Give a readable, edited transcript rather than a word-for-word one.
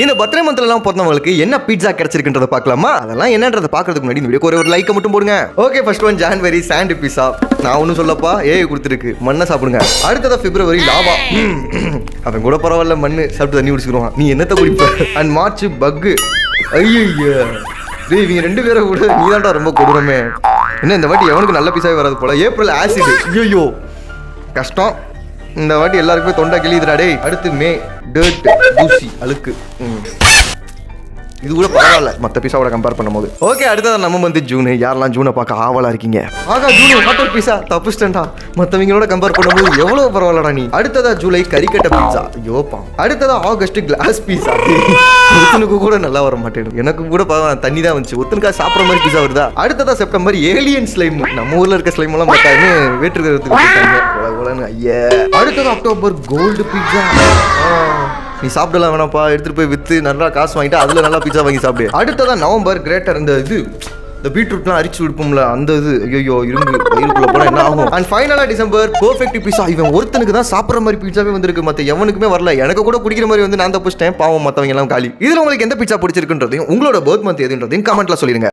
இந்த பர்த்டே மந்த்லாம் பிறந்தவங்களுக்கு என்ன பீட்சா கிடைச்சிருக்குன்றத பார்க்கலாமா? அதெல்லாம் என்னன்றதை பார்க்கறதுக்கு முன்னாடி இந்த வீடியோக்கு ஒரு லைக் மட்டும் போடுங்க. ஓகே, ஃபர்ஸ்ட் ஒன் ஜான்வரி சாண்ட் பீஸா. நான் ஒன்றும் சொல்லப்பா, கொடுத்துருக்கு மண்ணை சாப்பிடுங்க. அடுத்ததா பிப்ரவரி லாவா. அவன் கூட பரவாயில்ல, மண்ணு சாப்பிட்டு தண்ணி குடிச்சுக்குவான். நீ என்னத்தை குடிப்ப? அண்ட் மார்ச் பக்கு. ஐயா டேய், இவங்க ரெண்டு பேரை கூட நீ தான்டா ரொம்ப கொடூரமே. என்ன இந்த வாட்டி எவனுக்கு நல்ல பீஸாவே வராது போல. April acid. ஐயோ கஷ்டம், இந்த வாட்டி எல்லாருக்குமே தொண்டை கிளியுதுடா டேய். அடுத்து மே டர்ட் தூசி அழுக்கு. இது கூட பரவாயில்ல மற்ற பீஸாவோட கம்பேர் பண்ணும்போது. ஓகே, அடுத்தது நம்ம வந்து ஜூன். யாரெல்லாம் ஜூனை பார்க்க ஆவலா இருக்கீங்க? ஆகா, ஜூன் ஹாட்டர் பீஸா தப்புஸ்டா. மற்றவங்களோட கம்பேர் பண்ணும்போது எவ்வளவு பரவாயில்லடா நீ. அடுத்ததா ஜூலை கறிக்கட்டை பீஸா. யோப்பா. அடுத்ததா ஆகஸ்ட் கிளாஸ் பீஸா. ஒருத்தனுக்கு கூட நல்லா வர மாட்டேன். எனக்கு கூட தண்ணி தான் வந்துச்சு. ஒருத்தனுக்கா சாப்பிட்ற மாதிரி பீஸா வருதா. அடுத்ததா செப்டம்பர் ஏலியன் ஸ்லைம். நம்ம ஊர்ல இருக்க ஸ்லைம் எல்லாம் பார்த்தாங்க வேற்றுக்கிறதுக்கு. ஐயா. அடுத்தது அக்டோபர் கோல்டு பீஸா. நீ சாப்பிடலாம் வேணாப்பா, எடுத்துட்டு போய் வித்து நல்லா காசு வாங்கிட்டு அதுல நல்லா பீஸா வாங்கி சாப்பிடு. அடுத்ததான் நவம்பர் கிரேட்டர். இந்த பீட்ரூட்லாம் அரிச்சு விடுப்போம்ல அந்த இது. ஐயோ இரும்பு வயிறுக்குள்ள போனா என்ன ஆகும். அண்ட் ஃபைனலா டிசம்பர் பெர்ஃபெக்ட் பீஸா. இவன் ஒருத்தனுக்கு தான் சாப்பிட்ற மாதிரி பீட்சாவே வந்திருக்கு, மத்த எவனுக்குமே வரல. எனக்கு கூட பிடிக்கிற மாதிரி வந்து நான் தப்பிச்சிட்டேன். பாவம் மத்தவங்க எல்லாம் காலி. இதுல உங்களுக்கு எந்த பீட்சா பிடிச்சிருக்குன்றதையும் உங்களோட பர்த் மந்த் எதுன்றதையும் கமெண்ட்ல சொல்லிருங்க.